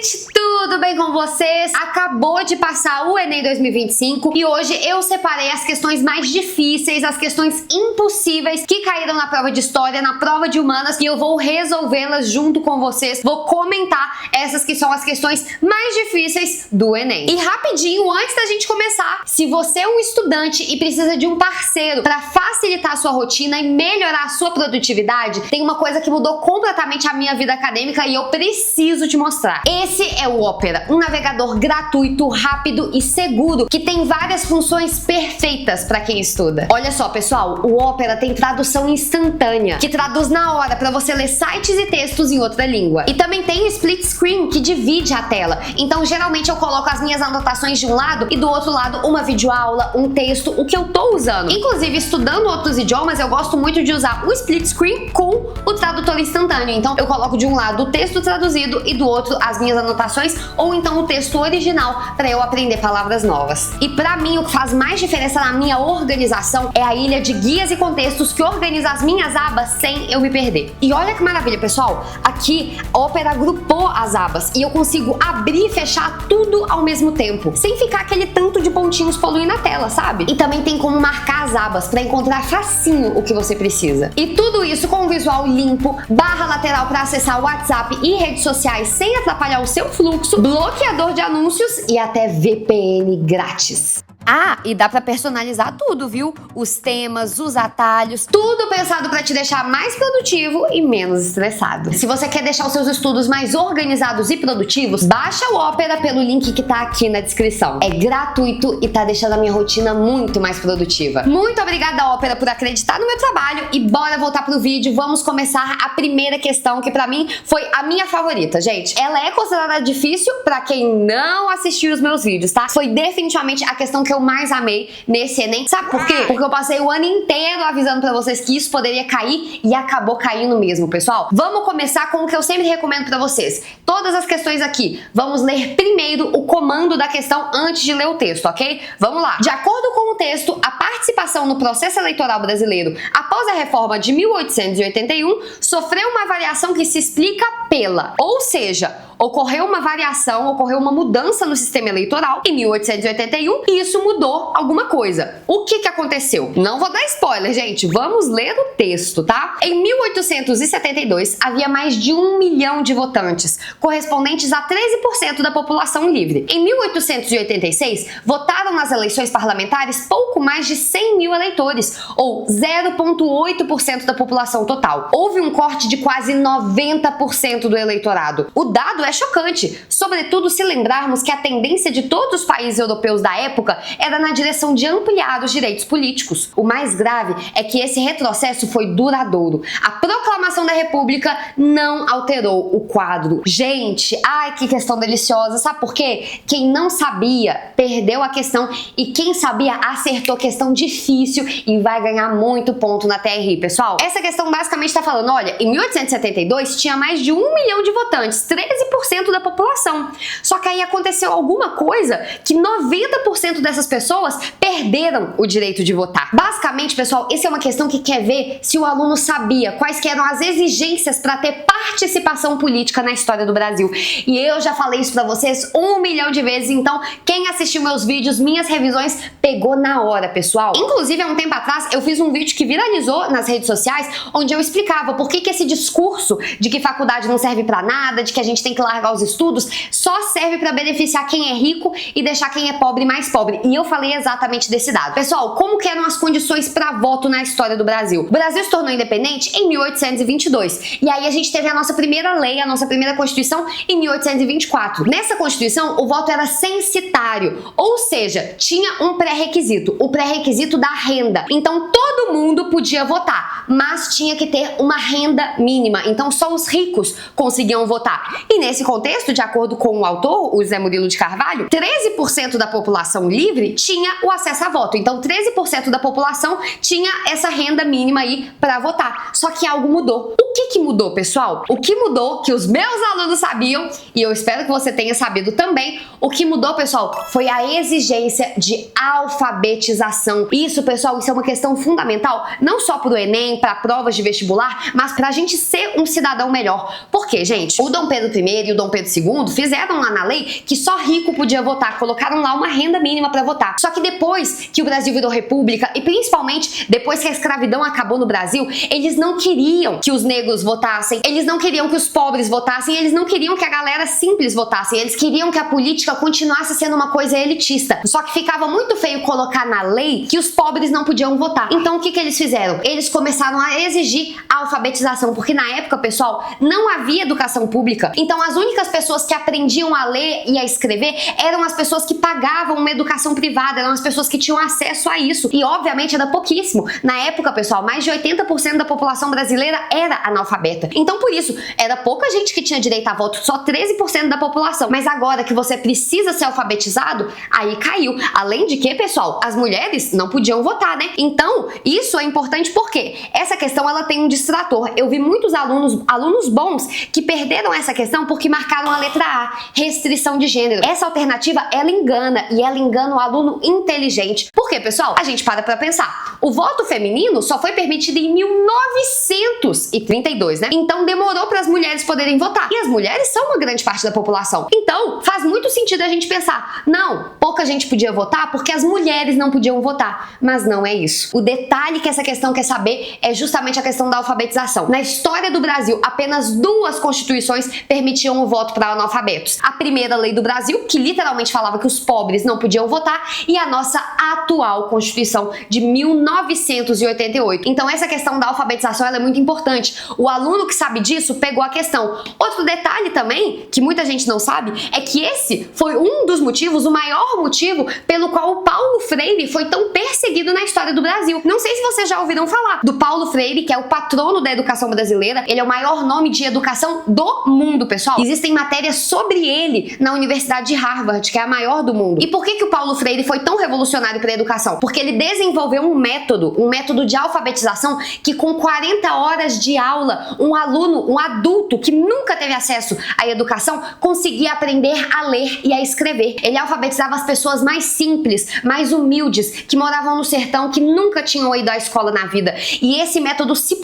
gente! Tudo bem com vocês? Acabou de passar o Enem 2025 e hoje eu separei as questões mais difíceis, as questões impossíveis que caíram na prova de História, na prova de Humanas, e eu vou resolvê-las junto com vocês. Vou comentar essas que são as questões mais difíceis do Enem. E rapidinho, antes da gente começar, se você é um estudante e precisa de um parceiro para facilitar a sua rotina e melhorar a sua produtividade, tem uma coisa que mudou completamente a minha vida acadêmica e eu preciso te mostrar. Esse é o Opera, um navegador gratuito, rápido e seguro que tem várias funções perfeitas para quem estuda. Olha só, pessoal, o Opera tem tradução instantânea, que traduz na hora para você ler sites e textos em outra língua. E também tem o split screen, que divide a tela. Então, geralmente eu coloco as minhas anotações de um lado e do outro lado uma videoaula, um texto, o que eu tô usando. Inclusive, estudando outros idiomas, eu gosto muito de usar o split screen com o tradutor instantâneo. Então, eu coloco de um lado o texto traduzido e do outro as minhas anotações, ou então o texto original para eu aprender palavras novas. E para mim, o que faz mais diferença na minha organização é a ilha de guias e contextos que organiza as minhas abas sem eu me perder. E olha que maravilha, pessoal! Aqui, a Opera agrupou as abas e eu consigo abrir e fechar tudo ao mesmo tempo, sem ficar aquele tanto de pontinhos poluindo a tela, sabe? E também tem como marcar as abas para encontrar facinho o que você precisa. E tudo isso com um visual limpo, barra lateral para acessar o WhatsApp e redes sociais sem atrapalhar o seu fluxo, bloqueador de anúncios e até VPN grátis. Ah, e dá pra personalizar tudo, viu? Os temas, os atalhos, tudo pensado pra te deixar mais produtivo e menos estressado. Se você quer deixar os seus estudos mais organizados e produtivos, baixa o Opera pelo link que tá aqui na descrição. É gratuito e tá deixando a minha rotina muito mais produtiva. Muito obrigada, Opera, por acreditar no meu trabalho e bora voltar pro vídeo. Vamos começar a primeira questão, que pra mim foi a minha favorita, gente. Ela é considerada difícil pra quem não assistiu os meus vídeos, tá? Foi definitivamente a questão que eu mais amei nesse Enem. Sabe por quê? Porque eu passei o ano inteiro avisando pra vocês que isso poderia cair e acabou caindo mesmo, pessoal. Vamos começar com o que eu sempre recomendo pra vocês. Todas as questões aqui, vamos ler primeiro o comando da questão antes de ler o texto, ok? Vamos lá. De acordo com o texto, a participação no processo eleitoral brasileiro após a reforma de 1881 sofreu uma variação que se explica pela, ou seja, ocorreu uma variação, ocorreu uma mudança no sistema eleitoral em 1881 e isso mudou alguma coisa. O que aconteceu? Não vou dar spoiler, gente. Vamos ler o texto, tá? Em 1872, havia mais de 1 milhão de votantes, correspondentes a 13% da população livre. Em 1886, votaram nas eleições parlamentares pouco mais de 100 mil eleitores, ou 0,8% da população total. Houve um corte de quase 90% do eleitorado. O dado é chocante, sobretudo se lembrarmos que a tendência de todos os países europeus da época era na direção de ampliar os direitos políticos. O mais grave é que esse retrocesso foi duradouro. A proclamação da República não alterou o quadro. Gente, ai que questão deliciosa. Sabe por quê? Quem não sabia perdeu a questão e quem sabia acertou questão difícil e vai ganhar muito ponto na TRI, pessoal. Essa questão basicamente está falando, olha, em 1872 tinha mais de 1 milhão de votantes, 13% da população. Só que aí aconteceu alguma coisa que 90% dessas pessoas perderam o direito de votar. Basicamente, pessoal, essa é uma questão que quer ver se o aluno sabia quais que eram as exigências para ter participação política na história do Brasil. E eu já falei isso para vocês 1 milhão de vezes, então quem assistiu meus vídeos, minhas revisões, pegou na hora, pessoal. Inclusive, há um tempo atrás, eu fiz um vídeo que viralizou nas redes sociais, onde eu explicava por que esse discurso de que faculdade não serve para nada, de que a gente tem que largar os estudos, só serve para beneficiar quem é rico e deixar quem é pobre mais pobre. E eu falei exatamente desse dado. Pessoal, como que eram as condições para voto na história do Brasil? O Brasil se tornou independente em 1822. E aí a gente teve a nossa primeira lei, a nossa primeira Constituição em 1824. Nessa Constituição, o voto era censitário, ou seja, tinha um pré-requisito, o pré-requisito da renda. Então todo mundo podia votar, mas tinha que ter uma renda mínima. Então só os ricos conseguiam votar. E nesse contexto, de acordo com o autor, o Zé Murilo de Carvalho, 13% da população livre tinha o acesso a voto. Então 13% da população tinha essa renda mínima aí para votar. Só que algo mudou. O que mudou, pessoal? O que mudou, que os meus alunos sabiam, e eu espero que você tenha sabido também, o que mudou, pessoal, foi a exigência de alfabetização. Isso, pessoal, isso é uma questão fundamental, não só para o Enem, Enem, para provas de vestibular, mas pra gente ser um cidadão melhor. Por quê, gente? O Dom Pedro I e o Dom Pedro II fizeram lá na lei que só rico podia votar, colocaram lá uma renda mínima para votar. Só que depois que o Brasil virou república e principalmente depois que a escravidão acabou no Brasil, eles não queriam que os negros votassem, eles não queriam que os pobres votassem, eles não queriam que a galera simples votasse, eles queriam que a política continuasse sendo uma coisa elitista. Só que ficava muito feio colocar na lei que os pobres não podiam votar. Então o que eles fizeram? Eles começaram a exigir a alfabetização, porque na época, pessoal, não havia educação pública. Então as únicas pessoas que aprendiam a ler e a escrever eram as pessoas que pagavam uma educação privada, eram as pessoas que tinham acesso a isso. E obviamente era pouquíssimo. Na época, pessoal, mais de 80% da população brasileira era analfabeta. Então por isso, era pouca gente que tinha direito a voto, só 13% da população. Mas agora que você precisa ser alfabetizado, aí caiu. Além de que, pessoal, as mulheres não podiam votar, né? Então, isso é importante porque essa questão ela tem um distrator. Eu vi muitos alunos bons que perderam essa questão porque marcaram a letra A, restrição de gênero. Essa alternativa, ela engana e ela engana o aluno inteligente. Por quê, pessoal? A gente para pensar. O voto feminino só foi permitido em 1932, né? Então demorou para as mulheres poderem votar. E as mulheres são uma grande parte da população. Então, faz muito sentido a gente pensar, não, pouca gente podia votar porque as mulheres não podiam votar. Mas não é isso. O detalhe que essa questão quer saber é justamente a questão da alfabetização. Na história do Brasil, apenas 2 constituições permitiam o voto para analfabetos. A primeira lei do Brasil, que literalmente falava que os pobres não podiam votar, e a nossa atual Constituição de 1988. Então essa questão da alfabetização ela é muito importante. O aluno que sabe disso pegou a questão. Outro detalhe também, que muita gente não sabe, é que esse foi um dos motivos, o maior motivo pelo qual o Paulo Freire foi tão perseguido na história do Brasil. Não sei se vocês já ouviram falar do Paulo Freire, que é o patrono da educação brasileira. Ele é o maior nome de educação do mundo, pessoal. Existem matérias sobre ele na Universidade de Harvard, que é a maior do mundo. E por que o Paulo Freire foi tão revolucionário para a educação? Porque ele desenvolveu um método de alfabetização que com 40 horas de aula, um aluno, um adulto que nunca teve acesso à educação, conseguia aprender a ler e a escrever. Ele alfabetizava as pessoas mais simples, mais humildes, que moravam no sertão, que nunca tinham ido à escola na vida. E esse método se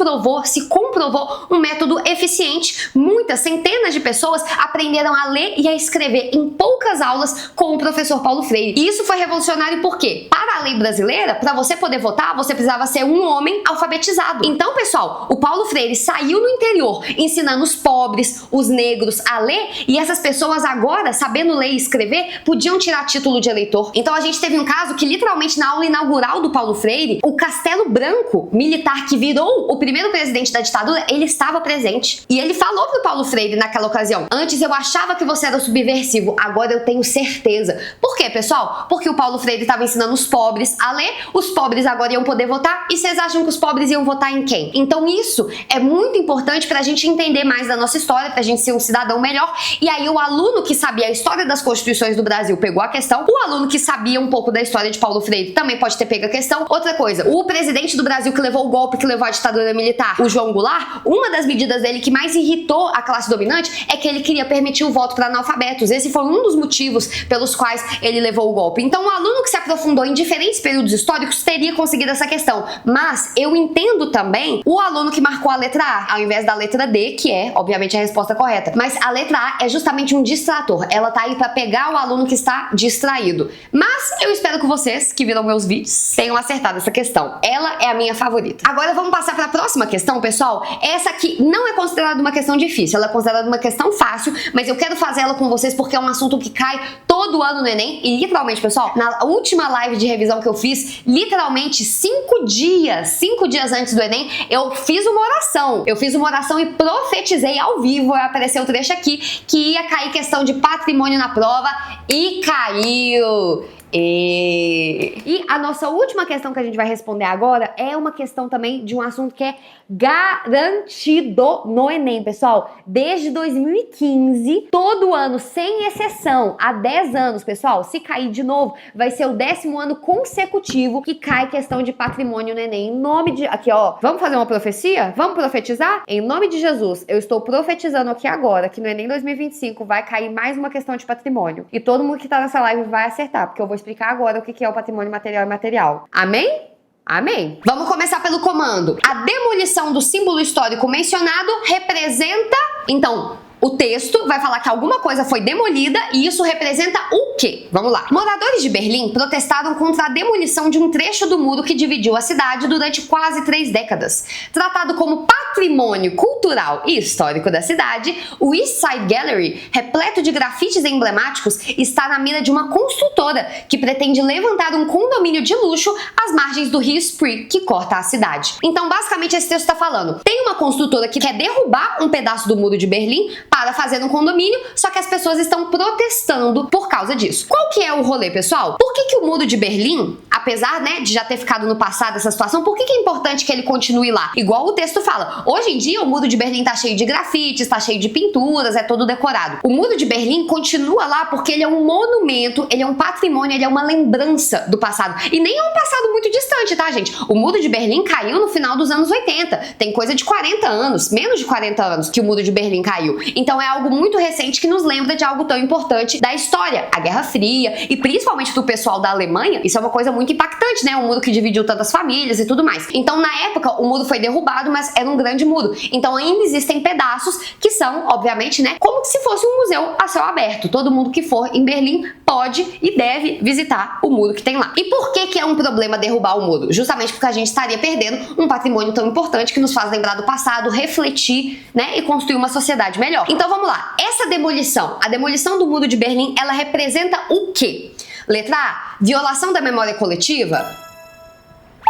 comprovou um método eficiente. Muitas, centenas de pessoas aprenderam a ler e a escrever em poucas aulas com o professor Paulo Freire. E isso foi revolucionário porque, para a lei brasileira, para você poder votar, você precisava ser um homem alfabetizado. Então, pessoal, o Paulo Freire saiu no interior ensinando os pobres, os negros a ler, e essas pessoas agora, sabendo ler e escrever, podiam tirar título de eleitor. Então a gente teve um caso que literalmente na aula inaugural do Paulo Freire, o Castelo Branco, militar que virou o primeiro presidente da ditadura, ele estava presente. E ele falou pro Paulo Freire naquela ocasião: antes eu achava que você era subversivo, agora eu tenho certeza. Por quê, pessoal? Porque o Paulo Freire estava ensinando os pobres a ler, os pobres agora iam poder votar, e vocês acham que os pobres iam votar em quem? Então isso é muito importante pra gente entender mais da nossa história, pra gente ser um cidadão melhor. E aí o aluno que sabia a história das constituições do Brasil pegou a questão, o aluno que sabia um pouco da história de Paulo Freire também pode ter pego a questão. Outra coisa, o presidente do Brasil que levou o golpe, que levou a ditadura militar, o João Goulart, uma das medidas dele que mais irritou a classe dominante é que ele queria permitir o voto para analfabetos. Esse foi um dos motivos pelos quais ele levou o golpe. Então o aluno que se aprofundou em diferentes períodos históricos teria conseguido essa questão. Mas eu entendo também o aluno que marcou a letra A, ao invés da letra D, que é, obviamente, a resposta correta. Mas a letra A é justamente um distrator. Ela tá aí para pegar o aluno que está distraído. Mas eu espero que vocês, que viram meus vídeos, tenham acertado essa questão. Ela é a minha favorita. Agora vamos passar para a próxima questão, pessoal. Essa aqui não é considerada uma questão difícil, ela é considerada uma questão fácil, mas eu quero fazer ela com vocês porque é um assunto que cai todo ano no Enem. E literalmente, pessoal, na última live de revisão que eu fiz, literalmente 5 dias antes do Enem, eu fiz uma oração. Eu fiz uma oração e profetizei ao vivo, apareceu o trecho aqui, que ia cair questão de patrimônio na prova, e caiu! E a nossa última questão que a gente vai responder agora é uma questão também de um assunto que é garantido no Enem, pessoal. Desde 2015, todo ano, sem exceção, há 10 anos, pessoal, se cair de novo, vai ser o 10º ano consecutivo que cai questão de patrimônio no Enem. Em nome de... Aqui, ó, vamos fazer uma profecia? Vamos profetizar? Em nome de Jesus, eu estou profetizando aqui agora que no Enem 2025 vai cair mais uma questão de patrimônio. E todo mundo que tá nessa live vai acertar, porque eu vou explicar agora o que é o patrimônio material e imaterial. Amém? Amém. Vamos começar pelo comando. A demolição do símbolo histórico mencionado representa, então, o texto vai falar que alguma coisa foi demolida e isso representa o quê? Vamos lá. Moradores de Berlim protestaram contra a demolição de um trecho do muro que dividiu a cidade durante quase 3 décadas. Tratado como patrimônio cultural e histórico da cidade, o East Side Gallery, repleto de grafites emblemáticos, está na mira de uma construtora que pretende levantar um condomínio de luxo às margens do rio Spree, que corta a cidade. Então, basicamente, esse texto está falando: tem uma construtora que quer derrubar um pedaço do muro de Berlim para fazer um condomínio, só que as pessoas estão protestando por causa disso. Qual que é o rolê, pessoal? Por que o muro de Berlim, apesar, né, de já ter ficado no passado essa situação, por que é importante que ele continue lá? Igual o texto fala, hoje em dia o muro de Berlim tá cheio de grafites, tá cheio de pinturas, é todo decorado. O muro de Berlim continua lá porque ele é um monumento, ele é um patrimônio, ele é uma lembrança do passado. E nem é um passado muito distante, tá, gente? O muro de Berlim caiu no final dos anos 80. Tem coisa de 40 anos, menos de 40 anos que o muro de Berlim caiu. Então é algo muito recente que nos lembra de algo tão importante da história, a Guerra Fria, e principalmente do pessoal da Alemanha, isso é uma coisa muito impactante, né? Um muro que dividiu tantas famílias e tudo mais. Então, na época, o muro foi derrubado, mas era um grande muro. Então, ainda existem pedaços que são, obviamente, né, como se fosse um museu a céu aberto. Todo mundo que for em Berlim pode e deve visitar o muro que tem lá. E por que é um problema derrubar o muro? Justamente porque a gente estaria perdendo um patrimônio tão importante que nos faz lembrar do passado, refletir, né, e construir uma sociedade melhor. Então vamos lá, essa demolição, a demolição do muro de Berlim, ela representa o quê? Letra A, violação da memória coletiva?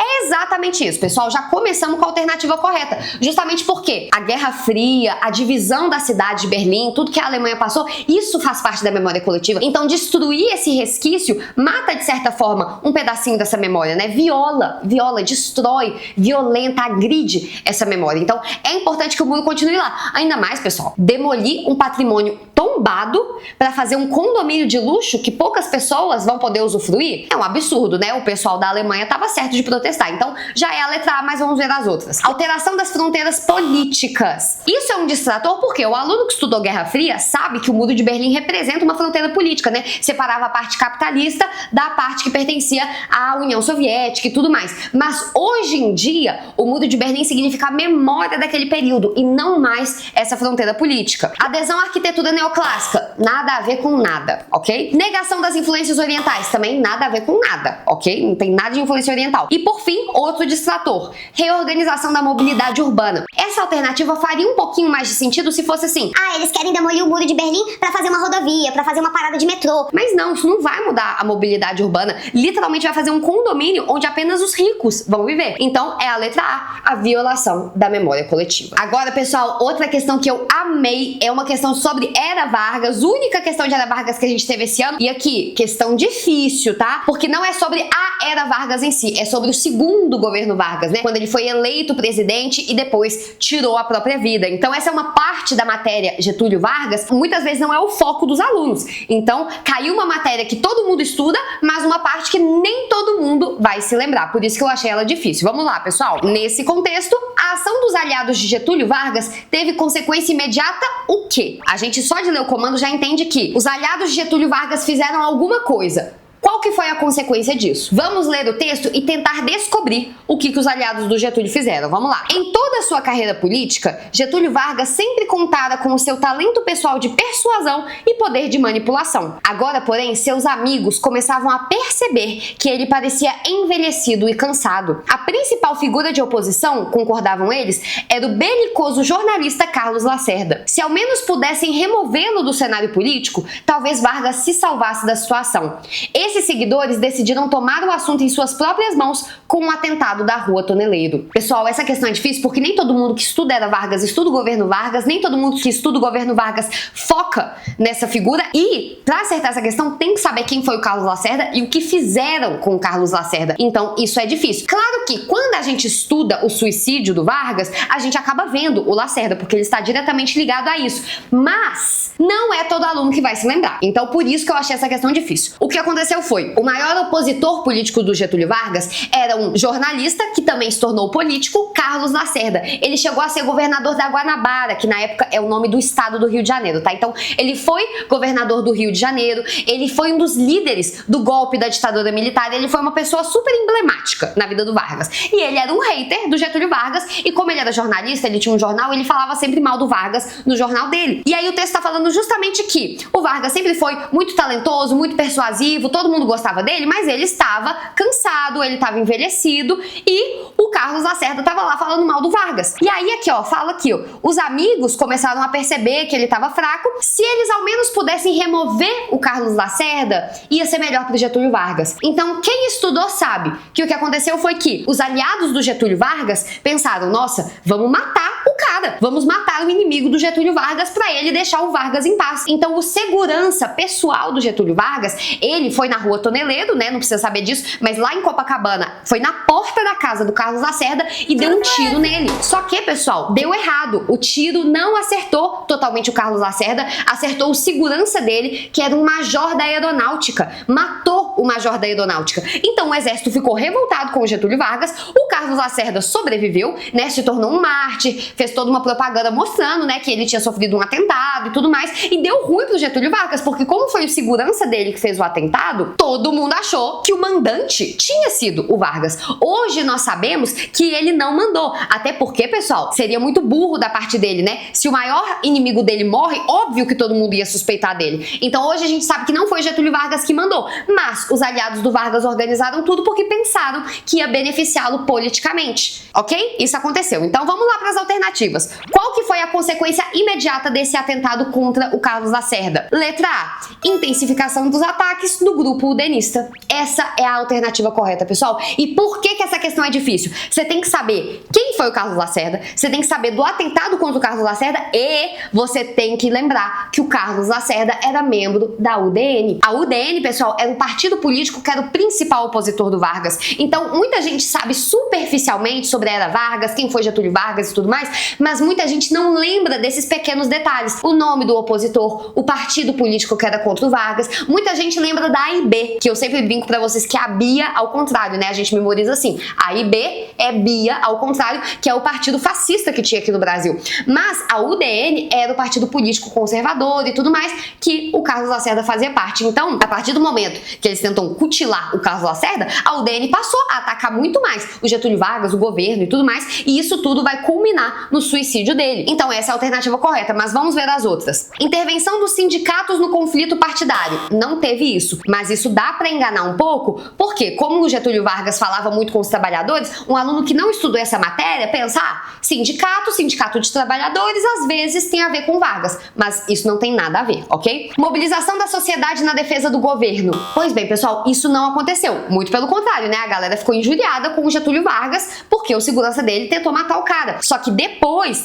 É exatamente isso, pessoal. Já começamos com a alternativa correta. Justamente porque a Guerra Fria, a divisão da cidade de Berlim, tudo que a Alemanha passou, isso faz parte da memória coletiva. Então, destruir esse resquício mata, de certa forma, um pedacinho dessa memória, né? Viola, destrói, violenta, agride essa memória. Então, é importante que o muro continue lá. Ainda mais, pessoal, demolir um patrimônio tombado para fazer um condomínio de luxo que poucas pessoas vão poder usufruir, é um absurdo, né? O pessoal da Alemanha estava certo de protestar. Então, já é a letra A, mas vamos ver as outras. Alteração das fronteiras políticas. Isso é um distrator porque o aluno que estudou Guerra Fria sabe que o Muro de Berlim representa uma fronteira política, né? Separava a parte capitalista da parte que pertencia à União Soviética e tudo mais. Mas hoje em dia, o Muro de Berlim significa a memória daquele período e não mais essa fronteira política. Adesão à arquitetura neoclássica, nada a ver com nada, ok? Negação das influências orientais, também nada a ver com nada, ok? Não tem nada de influência oriental. E por fim, outro distrator, reorganização da mobilidade urbana. Essa alternativa faria um pouquinho mais de sentido se fosse assim: ah, eles querem demolir o Muro de Berlim pra fazer uma rodovia, pra fazer uma parada de metrô. Mas não, isso não vai mudar a mobilidade urbana. Literalmente vai fazer um condomínio onde apenas os ricos vão viver. Então é a letra A, a violação da memória coletiva. Agora, pessoal, outra questão que eu amei é uma questão sobre Era Vargas, única questão de Era Vargas que a gente teve esse ano. E aqui, questão difícil, tá? Porque não é sobre a Era Vargas em si, é sobre o segundo governo Vargas, né? Quando ele foi eleito presidente e depois tirou a própria vida. Então essa é uma parte da matéria Getúlio Vargas, muitas vezes não é o foco dos alunos. Então caiu uma matéria que todo mundo estuda, mas uma parte que nem todo mundo vai se lembrar. Por isso que eu achei ela difícil. Vamos lá, pessoal. Nesse contexto, a ação dos aliados de Getúlio Vargas teve consequência imediata o quê? A gente só de ler o comando já entende que os aliados de Getúlio Vargas fizeram alguma coisa. Qual que foi a consequência disso? Vamos ler o texto e tentar descobrir o que os aliados do Getúlio fizeram. Vamos lá. Em toda a sua carreira política, Getúlio Vargas sempre contara com o seu talento pessoal de persuasão e poder de manipulação. Agora, porém, seus amigos começavam a perceber que ele parecia envelhecido e cansado. A principal figura de oposição, concordavam eles, era o belicoso jornalista Carlos Lacerda. Se ao menos pudessem removê-lo do cenário político, talvez Vargas se salvasse da situação. Esses seguidores decidiram tomar o assunto em suas próprias mãos com o atentado da Rua Toneleiro. Pessoal, essa questão é difícil porque nem todo mundo que estuda Era Vargas estuda o governo Vargas, nem todo mundo que estuda o governo Vargas foca nessa figura e, para acertar essa questão, tem que saber quem foi o Carlos Lacerda e o que fizeram com o Carlos Lacerda. Então, isso é difícil. Claro que quando a gente estuda o suicídio do Vargas, a gente acaba vendo o Lacerda, porque ele está diretamente ligado a isso. Mas não é todo aluno que vai se lembrar. Então, por isso que eu achei essa questão difícil. O que aconteceu foi, o maior opositor político do Getúlio Vargas era um jornalista que também se tornou político, Carlos Lacerda. Ele chegou a ser governador da Guanabara, que na época é o nome do estado do Rio de Janeiro, tá? Então, ele foi governador do Rio de Janeiro, ele foi um dos líderes do golpe da ditadura militar, ele foi uma pessoa super emblemática na vida do Vargas. E ele era um hater do Getúlio Vargas, e como ele era jornalista, ele tinha um jornal, ele falava sempre mal do Vargas no jornal dele. E aí o texto tá falando justamente que o Vargas sempre foi muito talentoso, muito persuasivo, todo mundo gostava dele, mas ele estava cansado, ele estava envelhecido, e o Carlos Lacerda tava lá falando mal do Vargas. E aí aqui, ó, fala que os amigos começaram a perceber que ele tava fraco. Se eles ao menos pudessem remover o Carlos Lacerda, ia ser melhor pro Getúlio Vargas. Então, quem estudou sabe que o que aconteceu foi que os aliados do Getúlio Vargas pensaram, nossa, vamos matar o cara, vamos matar o inimigo do Getúlio Vargas para ele deixar o Vargas em paz. Então, o segurança pessoal do Getúlio Vargas, ele foi na Rua Toneledo, né, não precisa saber disso, mas lá em Copacabana, foi na porta da casa do Carlos Lacerda e deu um tiro nele. Só que, pessoal, deu errado. O tiro não acertou totalmente o Carlos Lacerda, acertou o segurança dele, que era um major da aeronáutica. Matou o major da aeronáutica. Então o exército ficou revoltado com o Getúlio Vargas, o Carlos Lacerda sobreviveu, né, se tornou um mártir, fez toda uma propaganda mostrando, né, que ele tinha sofrido um atentado e tudo mais, e deu ruim pro Getúlio Vargas, porque como foi o segurança dele que fez o atentado, todo mundo achou que o mandante tinha sido o Vargas. Hoje nós sabemos que ele não mandou, até porque, pessoal, seria muito burro da parte dele, né? Se o maior inimigo dele morre, óbvio que todo mundo ia suspeitar dele. Então hoje a gente sabe que não foi Getúlio Vargas que mandou, mas os aliados do Vargas organizaram tudo porque pensaram que ia beneficiá-lo politicamente, ok? Isso aconteceu. Então vamos lá para as alternativas. Qual que foi a consequência imediata desse atentado contra o Carlos Lacerda? Letra A, intensificação dos ataques do grupo udenista. Essa é a alternativa correta, pessoal. E por que essa questão é difícil? Você tem que saber quem foi o Carlos Lacerda, você tem que saber do atentado contra o Carlos Lacerda e você tem que lembrar que o Carlos Lacerda era membro da UDN. A UDN, pessoal, era um partido político que era o principal opositor do Vargas. Então, muita gente sabe superficialmente sobre a era Vargas, quem foi Getúlio Vargas e tudo mais, mas muita gente não lembra desses pequenos detalhes. O nome do opositor, o partido político que era contra o Vargas. Muita gente lembra da AIB, que eu sempre brinco pra vocês que é a Bia ao contrário, né? A gente memoriza assim. A AIB é Bia ao contrário, que é o partido fascista que tinha aqui no Brasil. Mas a UDN era o partido político conservador e tudo mais, que o Carlos Lacerda fazia parte. Então, a partir do momento que eles tentam cutilar o Carlos Lacerda, a UDN passou a atacar muito mais o Getúlio Vargas, o governo e tudo mais, e isso tudo vai culminar no suicídio dele. Então, essa é a alternativa correta, mas vamos ver as outras. Intervenção dos sindicatos no conflito partidário. Não teve isso, mas isso dá pra enganar um pouco, porque como o Getúlio Vargas falava muito com os trabalhadores, um aluno que não estudou essa matéria pensa, sindicato de trabalhadores às vezes tem a ver com Vargas, mas isso não tem nada a ver, ok? Mobilização da sociedade na defesa do governo. Pois bem, pessoal, isso não aconteceu. Muito pelo contrário, né? A galera ficou injuriada com o Getúlio Vargas porque o segurança dele tentou matar o cara. Só que depois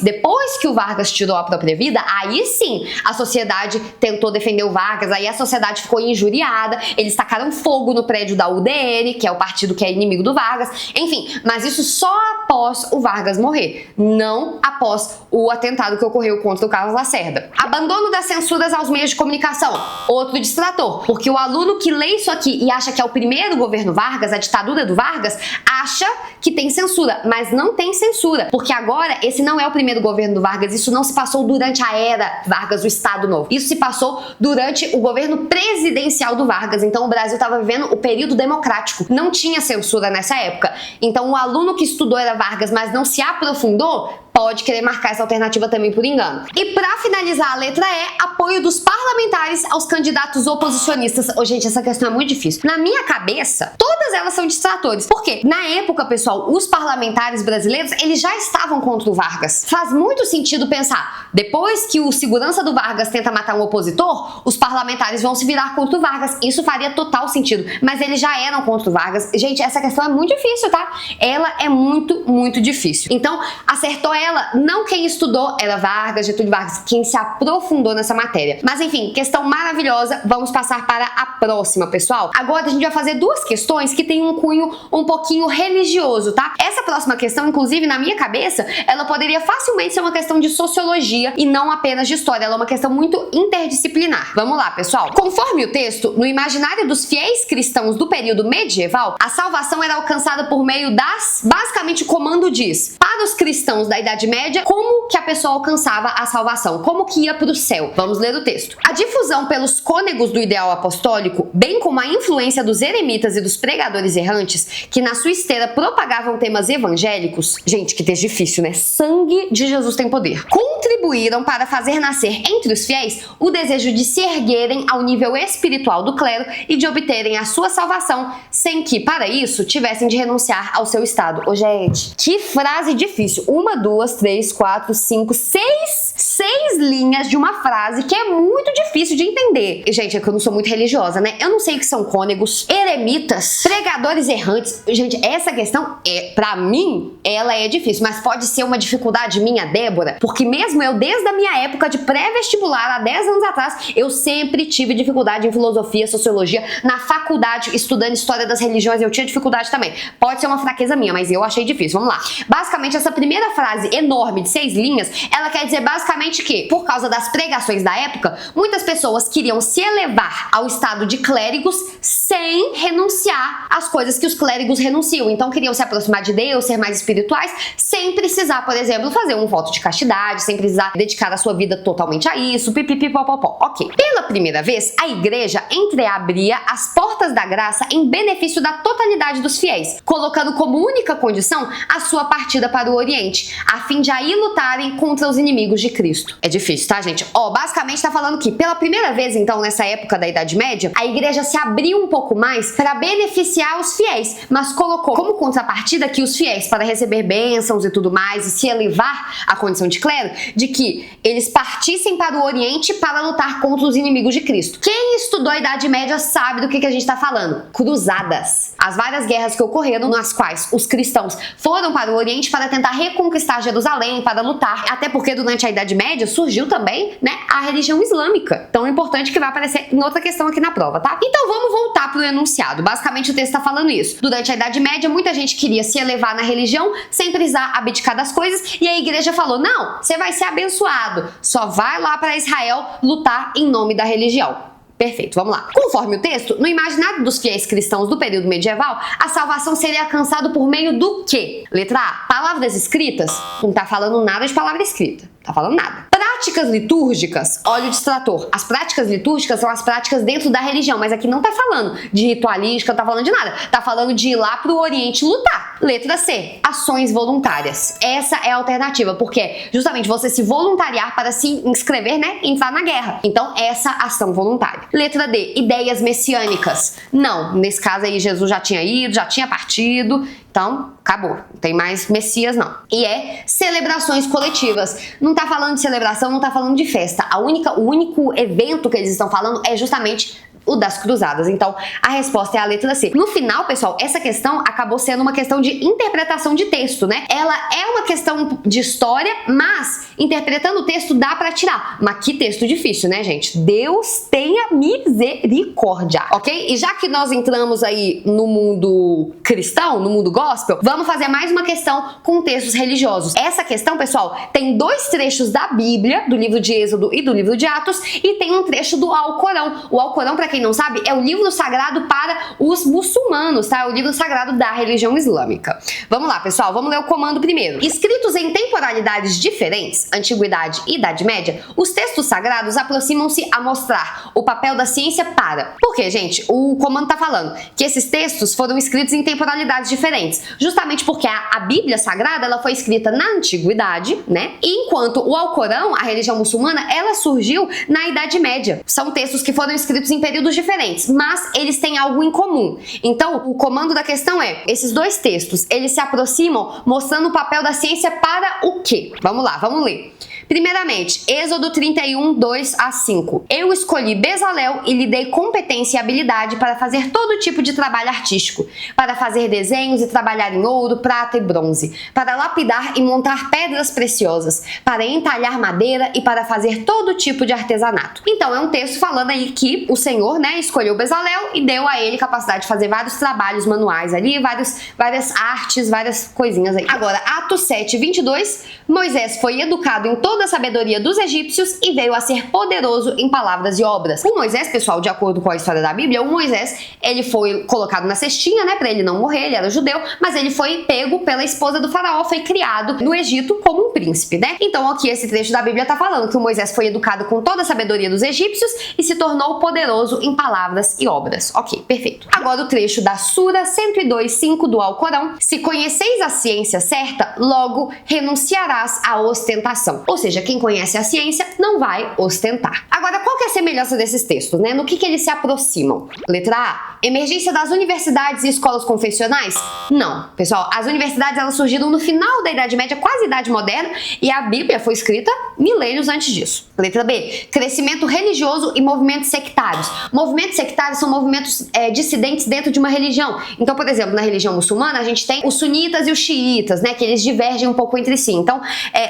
que o Vargas tirou a própria vida, aí sim a sociedade tentou defender o Vargas, aí a sociedade ficou injuriada, eles tacaram fogo no prédio da UDN, que é o partido que é inimigo do Vargas, enfim, mas isso só após o Vargas morrer, não após o atentado que ocorreu contra o Carlos Lacerda. Abandono das censuras aos meios de comunicação, outro distrator, porque o aluno que lê isso aqui e acha que é o primeiro governo Vargas, a ditadura do Vargas, acha que tem censura, mas não tem censura, porque agora esse não é o primeiro governo do Vargas, isso não se passou durante a era Vargas, o Estado Novo, isso se passou durante o governo presidencial do Vargas, então o Brasil estava vivendo o período democrático, não tinha censura nessa época, então o aluno que estudou era Vargas, mas não se aprofundou, pode querer marcar essa alternativa também por engano. E pra finalizar a letra E, apoio dos parlamentares aos candidatos oposicionistas. Gente, essa questão é muito difícil. Na minha cabeça, todas elas são distratores. Por quê? Na época, pessoal, os parlamentares brasileiros, eles já estavam contra o Vargas. Faz muito sentido pensar, depois que o segurança do Vargas tenta matar um opositor, os parlamentares vão se virar contra o Vargas. Isso faria total sentido. Mas eles já eram contra o Vargas. Gente, essa questão é muito difícil, tá? Ela é muito, muito difícil. Então, acertou essa ela, não quem estudou, era Vargas, Getúlio Vargas, quem se aprofundou nessa matéria. Mas enfim, questão maravilhosa, vamos passar para a próxima, pessoal. Agora a gente vai fazer duas questões que tem um cunho um pouquinho religioso, tá? Essa próxima questão, inclusive, na minha cabeça, ela poderia facilmente ser uma questão de sociologia e não apenas de história, ela é uma questão muito interdisciplinar. Vamos lá, pessoal. Conforme o texto, no imaginário dos fiéis cristãos do período medieval, a salvação era alcançada por meio das... Basicamente, o comando diz, para os cristãos da Idade Média, como que a pessoa alcançava a salvação, como que ia para o céu. Vamos ler o texto. A difusão pelos cônegos do ideal apostólico, bem como a influência dos eremitas e dos pregadores errantes, que na sua esteira propagavam temas evangélicos, gente, que texto difícil, né? Sangue de Jesus tem poder. Contribuíram para fazer nascer entre os fiéis o desejo de se erguerem ao nível espiritual do clero e de obterem a sua salvação, sem que, para isso, tivessem de renunciar ao seu estado. Ô, gente, que frase difícil. 1, 2, 3, 4, 5, 6 linhas de uma frase que é muito difícil de entender. E, gente, é que eu não sou muito religiosa, né? Eu não sei o que são cônegos, eremitas, pregadores errantes. Gente, essa questão, pra mim, ela é difícil, mas pode ser uma dificuldade minha, Débora, porque mesmo eu, desde a minha época de pré-vestibular, há 10 anos atrás, eu sempre tive dificuldade em filosofia, sociologia. Na faculdade, estudando história das religiões, eu tinha dificuldade também. Pode ser uma fraqueza minha, mas eu achei difícil. Vamos lá. Basicamente, essa primeira frase enorme de 6 linhas, ela quer dizer basicamente que, por causa das pregações da época, muitas pessoas queriam se elevar ao estado de clérigos sem renunciar às coisas que os clérigos renunciam. Então, queriam se aproximar de Deus, ser mais espirituais, sem precisar, por exemplo, fazer um voto de castidade, sem precisar dedicar a sua vida totalmente a isso, pipipipopopó. Ok. Pela primeira vez, a igreja entreabria as portas da graça em benefício da totalidade dos fiéis, colocando como única condição a sua partida para o Oriente, a fim de aí lutarem contra os inimigos de Cristo. É difícil, tá, gente? Basicamente tá falando que pela primeira vez, então, nessa época da Idade Média, a igreja se abriu um pouco mais para beneficiar os fiéis, mas colocou como contrapartida que os fiéis, para receber bênçãos e tudo mais, e se elevar à condição de clero, de que eles partissem para o Oriente para lutar contra os inimigos de Cristo. Quem estudou a Idade Média sabe do que a gente tá falando. Cruzadas. As várias guerras que ocorreram, nas quais os cristãos foram para o Oriente para tentar reconquistar Jerusalém, para lutar. Até porque durante a Idade Média surgiu também, né, a religião islâmica. Então é importante que vai aparecer em outra questão aqui na prova, tá? Então vamos voltar pro enunciado. Basicamente o texto tá falando isso. Durante a Idade Média, muita gente queria se elevar na religião sem precisar abdicar das coisas, e a igreja falou, não, você vai ser abençoado, só vai lá para Israel lutar em nome da religião. Perfeito, vamos lá. Conforme o texto, no imaginário dos fiéis cristãos do período medieval, a salvação seria alcançada por meio do quê? Letra A, palavras escritas. Não tá falando nada de palavra escrita. Tá falando nada. Práticas litúrgicas, olha o distrator. As práticas litúrgicas são as práticas dentro da religião, mas aqui não tá falando de ritualística, não tá falando de nada. Tá falando de ir lá pro Oriente lutar. Letra C, ações voluntárias. Essa é a alternativa, porque é justamente você se voluntariar para se inscrever, né, entrar na guerra. Então, essa ação voluntária. Letra D, ideias messiânicas. Não, nesse caso aí Jesus já tinha ido, já tinha partido, então acabou, não tem mais Messias não. E é celebrações coletivas. Não tá falando de celebração, não tá falando de festa. O único evento que eles estão falando é justamente o das cruzadas. Então, a resposta é a letra C. No final, pessoal, essa questão acabou sendo uma questão de interpretação de texto, né? Ela é uma questão de história, mas interpretando o texto dá pra tirar. Mas que texto difícil, né, gente? Deus tenha misericórdia, ok? E já que nós entramos aí no mundo cristão, no mundo gospel, vamos fazer mais uma questão com textos religiosos. Essa questão, pessoal, tem 2 trechos da Bíblia, do livro de Êxodo e do livro de Atos, e tem um trecho do Alcorão. O Alcorão, pra quem não sabe, é o livro sagrado para os muçulmanos, tá? É o livro sagrado da religião islâmica. Vamos lá, pessoal, vamos ler o comando primeiro. Escritos em temporalidades diferentes, Antiguidade e Idade Média, os textos sagrados aproximam-se a mostrar o papel da ciência para... Por quê, gente? O comando tá falando que esses textos foram escritos em temporalidades diferentes, justamente porque a Bíblia Sagrada, ela foi escrita na Antiguidade, né? E enquanto o Alcorão, a religião muçulmana, ela surgiu na Idade Média. São textos que foram escritos em períodos diferentes, mas eles têm algo em comum. Então, o comando da questão é, esses 2 textos, eles se aproximam mostrando o papel da ciência para o quê? Vamos lá, vamos ler. Primeiramente, Êxodo 31, 2 a 5. Eu escolhi Bezalel e lhe dei competência e habilidade para fazer todo tipo de trabalho artístico, para fazer desenhos e trabalhar em ouro, prata e bronze, para lapidar e montar pedras preciosas, para entalhar madeira e para fazer todo tipo de artesanato. Então é um texto falando aí que o Senhor, né, escolheu Bezalel e deu a ele capacidade de fazer vários trabalhos manuais ali, várias artes, várias coisinhas aí. Agora, Atos 7, 22, Moisés foi educado em toda a sabedoria dos egípcios e veio a ser poderoso em palavras e obras. O Moisés, pessoal, de acordo com a história da Bíblia, o Moisés, ele foi colocado na cestinha, né, pra ele não morrer, ele era judeu, mas ele foi pego pela esposa do faraó, foi criado no Egito como um príncipe, né? Então aqui esse trecho da Bíblia tá falando que o Moisés foi educado com toda a sabedoria dos egípcios e se tornou poderoso em palavras e obras. Ok, perfeito. Agora o trecho da Sura 102, 5 do Alcorão. Se conheceis a ciência certa, logo renunciarás à ostentação. Ou seja, quem conhece a ciência não vai ostentar. Agora, qual que é a semelhança desses textos, né? No que eles se aproximam? Letra A, emergência das universidades e escolas confessionais? Não, pessoal, as universidades elas surgiram no final da Idade Média, quase Idade Moderna, e a Bíblia foi escrita milênios antes disso. Letra B, crescimento religioso e movimentos sectários. Movimentos sectários são movimentos dissidentes dentro de uma religião. Então, por exemplo, na religião muçulmana, a gente tem os sunitas e os xiitas, né, que eles divergem um pouco entre si. Então,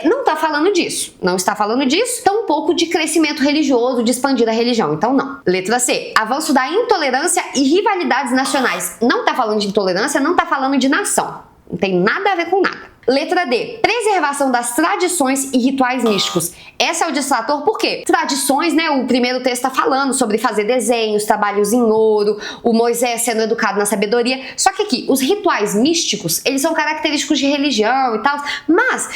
não está falando disso. Não está falando disso. Então, um pouco de crescimento religioso, de expandir a religião. Então, não. Letra C, avanço da intolerância e rivalidades nacionais. Não está falando de intolerância, não está falando de nação. Não tem nada a ver com nada. Letra D, preservação das tradições e rituais místicos. Esse é o distrator porque tradições, né, o primeiro texto está falando sobre fazer desenhos, trabalhos em ouro, o Moisés sendo educado na sabedoria, só que aqui, os rituais místicos, eles são característicos de religião e tal, mas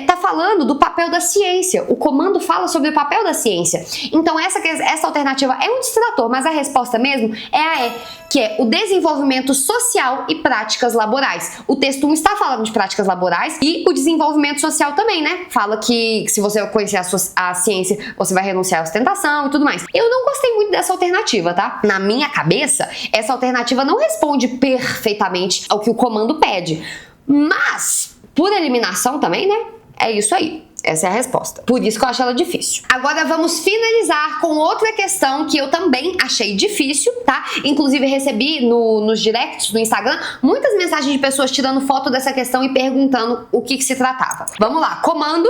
tá falando do papel da ciência, o comando fala sobre o papel da ciência, então essa alternativa é um distrator, mas a resposta mesmo é a E, que é o desenvolvimento social e práticas laborais. O texto 1 está falando de práticas laborais, e o desenvolvimento social também, né? Fala que se você conhecer a ciência, você vai renunciar à ostentação e tudo mais. Eu não gostei muito dessa alternativa, tá? Na minha cabeça, essa alternativa não responde perfeitamente ao que o comando pede. Mas, por eliminação também, né? É isso aí. Essa é a resposta. Por isso que eu acho ela difícil. Agora vamos finalizar com outra questão que eu também achei difícil, tá? Inclusive recebi nos directs do Instagram muitas mensagens de pessoas tirando foto dessa questão e perguntando o que se tratava. Vamos lá. Comando.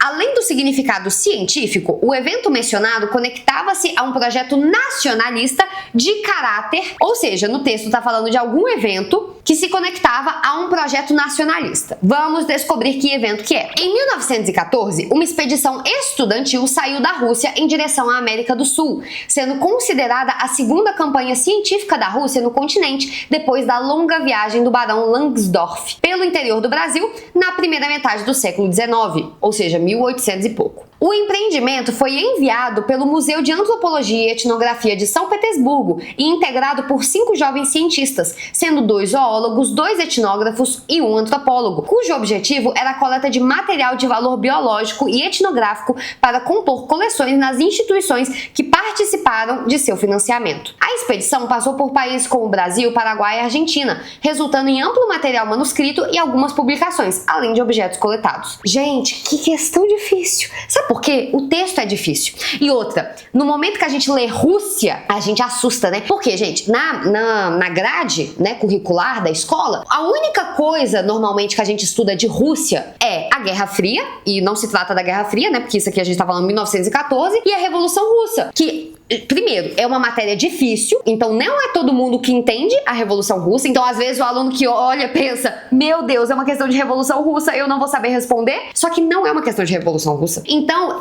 Além do significado científico, o evento mencionado conectava-se a um projeto nacionalista de caráter, ou seja, no texto tá falando de algum evento que se conectava a um projeto nacionalista. Vamos descobrir que evento que é. Em 1914, uma expedição estudantil saiu da Rússia em direção à América do Sul, sendo considerada a segunda campanha científica da Rússia no continente depois da longa viagem do barão Langsdorff pelo interior do Brasil na primeira metade do século XIX, ou seja, 1800 e pouco. O empreendimento foi enviado pelo Museu de Antropologia e Etnografia de São Petersburgo e integrado por 5 jovens cientistas, sendo 2 zoólogos, 2 etnógrafos e 1 antropólogo, cujo objetivo era a coleta de material de valor biológico e etnográfico para compor coleções nas instituições que participaram de seu financiamento. A expedição passou por países como Brasil, Paraguai e Argentina, resultando em amplo material manuscrito e algumas publicações, além de objetos coletados. Gente, que questão difícil! Sabe por quê? O texto é difícil. E outra, no momento que a gente lê Rússia, a gente assusta, né? Porque, gente, na grade, né, curricular da escola, a única coisa, normalmente, que a gente estuda de Rússia é a Guerra Fria, e não se trata da Guerra Fria, né? Porque isso aqui a gente tá falando em 1914, e a Revolução Russa, que... Primeiro, é uma matéria difícil, então não é todo mundo que entende a Revolução Russa. Então, às vezes, o aluno que olha pensa, meu Deus, é uma questão de Revolução Russa, eu não vou saber responder. Só que não é uma questão de Revolução Russa. Então,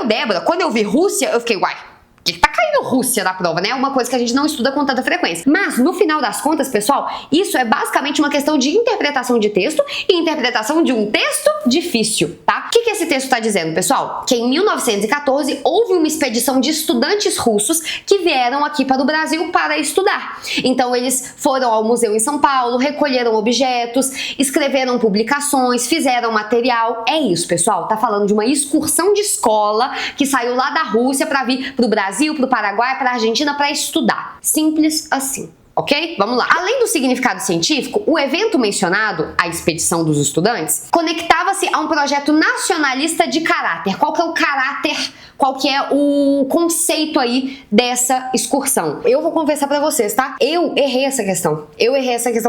Débora, quando eu vi Rússia, eu fiquei, uai, que tá caindo Rússia na prova, né? É uma coisa que a gente não estuda com tanta frequência. Mas, no final das contas, pessoal, isso é basicamente uma questão de interpretação de texto e interpretação de um texto difícil, tá? O que esse texto tá dizendo, pessoal? Que em 1914 houve uma expedição de estudantes russos que vieram aqui para o Brasil para estudar. Então, eles foram ao museu em São Paulo, recolheram objetos, escreveram publicações, fizeram material. É isso, pessoal. Tá falando de uma excursão de escola que saiu lá da Rússia para vir pro Brasil, pro Paraguai, pra Argentina para estudar. Simples assim. ok? Vamos lá. Além do significado científico, o evento mencionado, a expedição dos estudantes, conectava-se a um projeto nacionalista de caráter. Qual que é o caráter? Qual que é o conceito aí dessa excursão? Eu vou confessar pra vocês, tá? Eu errei essa questão.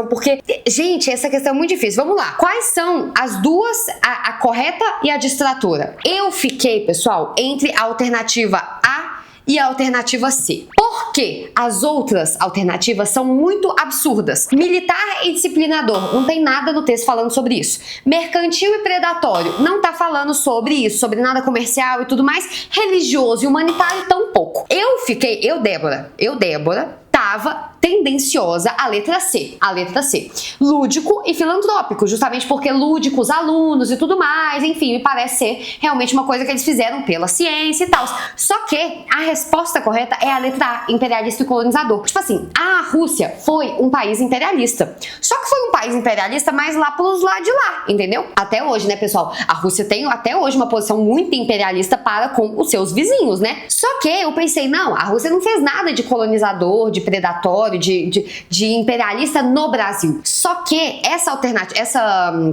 Porque, gente, essa questão é muito difícil. Vamos lá. Quais são as duas, a correta e a distratora? Eu fiquei, pessoal, entre a alternativa A e a alternativa C. Por quê? As outras alternativas são muito absurdas. Militar e disciplinador, não tem nada no texto falando sobre isso. Mercantil e predatório, não tá falando sobre isso, sobre nada comercial e tudo mais. Religioso e humanitário, tão pouco. Eu, Débora, tava tendenciosa à letra C. Lúdico e filantrópico, justamente porque lúdico, os alunos e tudo mais, enfim, me parece ser realmente uma coisa que eles fizeram pela ciência e tal. Só que a resposta correta é a letra A, imperialista e colonizador. Tipo assim, a Rússia foi um país imperialista. Só que foi um país imperialista mais lá pros lados de lá, entendeu? Até hoje, né, pessoal? A Rússia tem até hoje uma posição muito imperialista para com os seus vizinhos, né? Só que eu pensei, não, a Rússia não fez nada de colonizador, de predatório, de imperialista no Brasil. Só que essa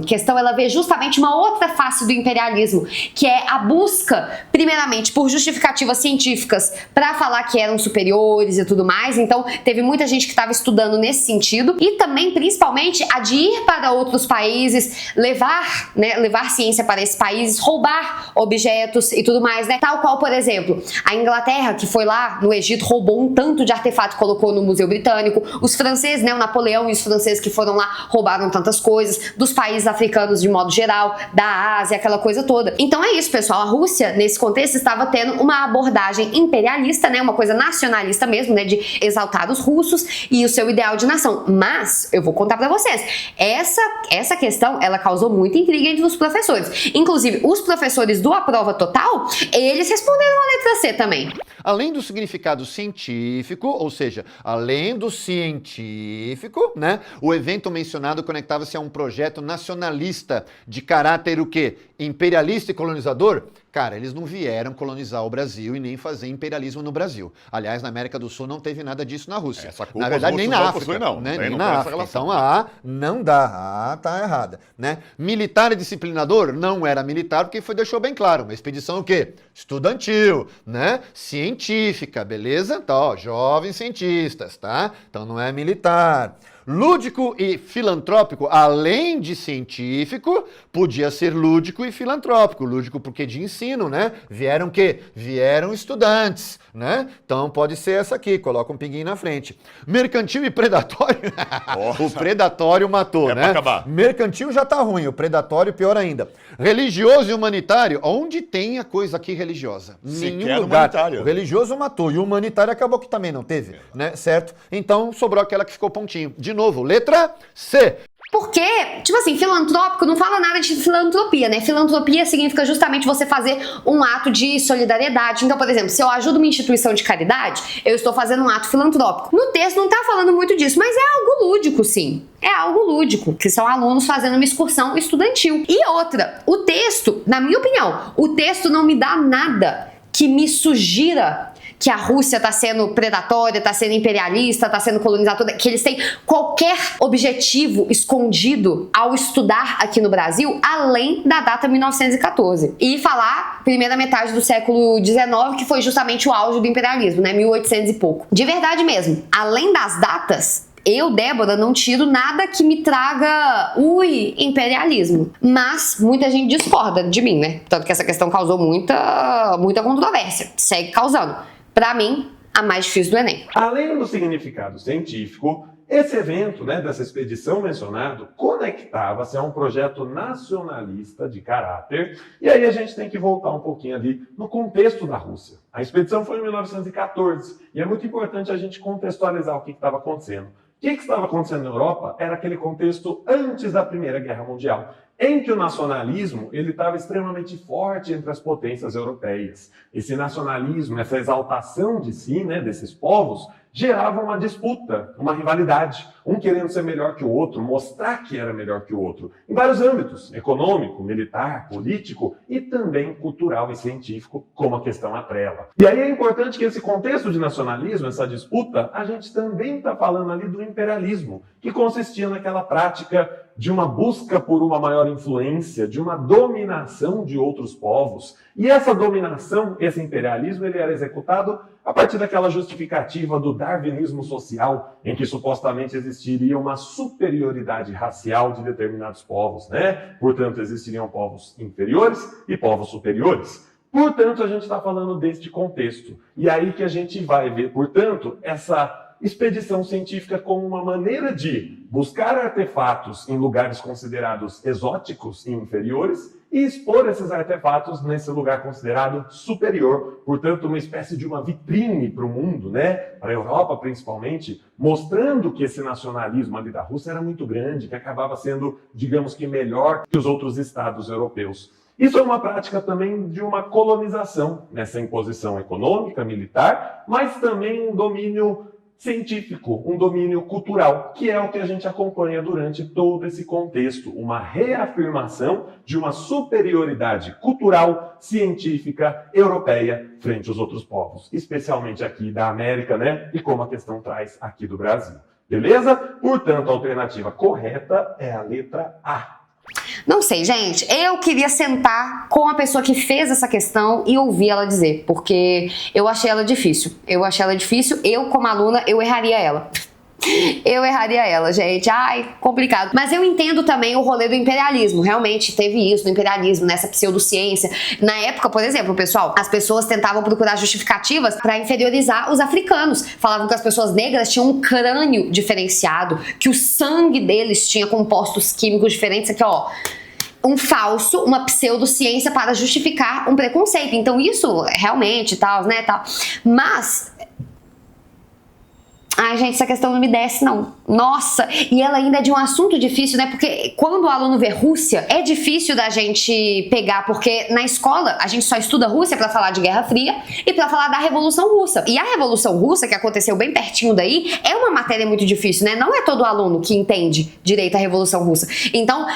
questão, ela vê justamente uma outra face do imperialismo, que é a busca, primeiramente, por justificativas científicas para falar que eram superiores e tudo mais. Então, teve muita gente que estava estudando nesse sentido. E também, principalmente, a de ir para outros países, levar ciência para esses países, roubar objetos e tudo mais, né? Tal qual, por exemplo, a Inglaterra, que foi lá no Egito, roubou um tanto de artefato e colocou no Museu Britânico. Os franceses, né, o Napoleão e os franceses que foram lá roubaram tantas coisas, dos países africanos de modo geral, da Ásia, aquela coisa toda. Então é isso, pessoal. A Rússia, nesse contexto, estava tendo uma abordagem imperialista, né, uma coisa nacionalista mesmo, né, de exaltar os russos e o seu ideal de nação. Mas, eu vou contar pra vocês, essa questão, ela causou muita intriga entre os professores. Inclusive, os professores do A Prova Total, eles responderam a letra C também. Além do significado científico, ou seja, além do científico, né, o evento mencionado conectava-se a um projeto nacionalista de caráter o quê? Imperialista e colonizador? Cara, eles não vieram colonizar o Brasil e nem fazer imperialismo no Brasil. Aliás, na América do Sul não teve nada disso na Rússia. Na verdade, nem na África. Não, né? Nem na África. Então a A não dá. A A tá errada, né? Militar e disciplinador não era militar porque deixou bem claro. Uma expedição o quê? Estudantil, né? Científica, beleza? Então, ó, jovens cientistas, tá? Então não é militar. Lúdico e filantrópico, além de científico, podia ser lúdico e filantrópico. Lúdico porque de ensino, né? Vieram o quê? Vieram estudantes, né? Então pode ser essa aqui, coloca um pinguinho na frente. Mercantil e predatório, o predatório matou, né? Pra acabar. Mercantil já tá ruim, o predatório pior ainda. Religioso e humanitário, onde tem a coisa aqui religiosa? Nenhum lugar. O religioso matou e o humanitário acabou que também não teve, né? Certo? Então sobrou aquela que ficou pontinho. De novo, letra C. Porque, tipo assim, filantrópico não fala nada de filantropia, né? Filantropia significa justamente você fazer um ato de solidariedade. Então, por exemplo, se eu ajudo uma instituição de caridade, eu estou fazendo um ato filantrópico. No texto não tá falando muito disso, mas é algo lúdico, sim. É algo lúdico, que são alunos fazendo uma excursão estudantil. E outra, o texto, na minha opinião, o texto não me dá nada que me sugira que a Rússia está sendo predatória, está sendo imperialista, está sendo colonizadora, que eles têm qualquer objetivo escondido ao estudar aqui no Brasil, além da data 1914. E falar primeira metade do século XIX, que foi justamente o auge do imperialismo, né? 1800 e pouco. De verdade mesmo, além das datas, eu, Débora, não tiro nada que me traga, imperialismo. Mas muita gente discorda de mim, né? Tanto que essa questão causou muita controvérsia. Segue causando. Pra mim, a mais difícil do Enem. Além do significado científico, esse evento, dessa expedição mencionado, conectava-se a um projeto nacionalista de caráter. E aí a gente tem que voltar um pouquinho ali no contexto da Rússia. A expedição foi em 1914 e é muito importante a gente contextualizar o que estava acontecendo. O que estava acontecendo na Europa era aquele contexto antes da Primeira Guerra Mundial, em que o nacionalismo ele estava extremamente forte entre as potências europeias. Esse nacionalismo, essa exaltação de si, desses povos, gerava uma disputa, uma rivalidade, um querendo ser melhor que o outro, mostrar que era melhor que o outro, em vários âmbitos, econômico, militar, político e também cultural e científico, como a questão atrela. E aí é importante que esse contexto de nacionalismo, essa disputa, a gente também está falando ali do imperialismo, que consistia naquela prática de uma busca por uma maior influência, de uma dominação de outros povos. E essa dominação, esse imperialismo, ele era executado a partir daquela justificativa do darwinismo social, em que supostamente existiria uma superioridade racial de determinados povos, né? Portanto, existiriam povos inferiores e povos superiores. Portanto, a gente está falando deste contexto. E aí que a gente vai ver, portanto, essa expedição científica como uma maneira de buscar artefatos em lugares considerados exóticos e inferiores e expor esses artefatos nesse lugar considerado superior. Portanto, uma espécie de uma vitrine para o mundo, né? Para a Europa principalmente, mostrando que esse nacionalismo ali da Rússia era muito grande, que acabava sendo, digamos que, melhor que os outros estados europeus. Isso é uma prática também de uma colonização nessa imposição econômica, militar, mas também um domínio científico, um domínio cultural, que é o que a gente acompanha durante todo esse contexto, uma reafirmação de uma superioridade cultural, científica, europeia, frente aos outros povos, especialmente aqui da América, né? E como a questão traz aqui do Brasil. Beleza? Portanto, a alternativa correta é a letra A. Não sei, gente, eu queria sentar com a pessoa que fez essa questão e ouvir ela dizer, porque eu achei ela difícil. Eu, como aluna, eu erraria ela. Eu erraria ela, gente. Ai, complicado. Mas eu entendo também o rolê do imperialismo. Realmente teve isso no imperialismo, nessa pseudociência. Na época, por exemplo, pessoal, as pessoas tentavam procurar justificativas para inferiorizar os africanos. Falavam que as pessoas negras tinham um crânio diferenciado, que o sangue deles tinha compostos químicos diferentes. Aqui, ó. Um falso, uma pseudociência para justificar um preconceito. Então isso realmente, tal, né, tal. Mas... ai, gente, essa questão não me desce, não. Nossa, e ela ainda é de um assunto difícil, né? Porque quando o aluno vê Rússia, é difícil da gente pegar, porque na escola a gente só estuda Rússia pra falar de Guerra Fria e pra falar da Revolução Russa. E a Revolução Russa, que aconteceu bem pertinho daí, é uma matéria muito difícil, né? Não é todo aluno que entende direito a Revolução Russa. Então,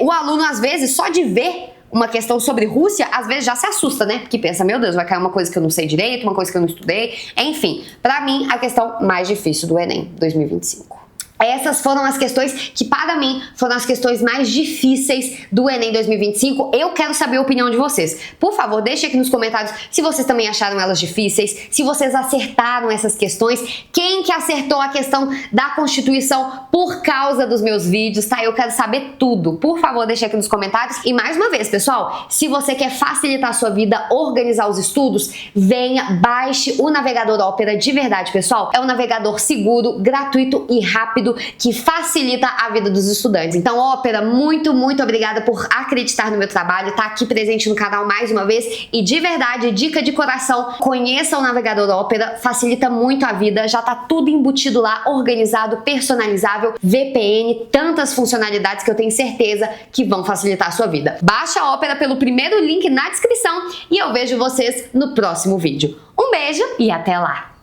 o aluno, às vezes, só de ver uma questão sobre Rússia, às vezes já se assusta, né? Porque pensa, meu Deus, vai cair uma coisa que eu não sei direito, uma coisa que eu não estudei. Enfim, pra mim, a questão mais difícil do Enem 2025. Essas foram as questões que, para mim, foram as questões mais difíceis do Enem 2025. Eu quero saber a opinião de vocês. Por favor, deixe aqui nos comentários se vocês também acharam elas difíceis, se vocês acertaram essas questões, quem que acertou a questão da Constituição por causa dos meus vídeos, tá? Eu quero saber tudo. Por favor, deixe aqui nos comentários. E mais uma vez, pessoal, se você quer facilitar a sua vida, organizar os estudos, venha, baixe o navegador Opera de verdade, pessoal. É um navegador seguro, gratuito e rápido, que facilita a vida dos estudantes. Então, Opera, muito, muito obrigada por acreditar no meu trabalho, tá aqui presente no canal mais uma vez e de verdade, dica de coração, conheça o navegador Opera, facilita muito a vida, já tá tudo embutido lá, organizado, personalizável, VPN, tantas funcionalidades que eu tenho certeza que vão facilitar a sua vida. Baixa a Opera pelo primeiro link na descrição e eu vejo vocês no próximo vídeo. Um beijo e até lá!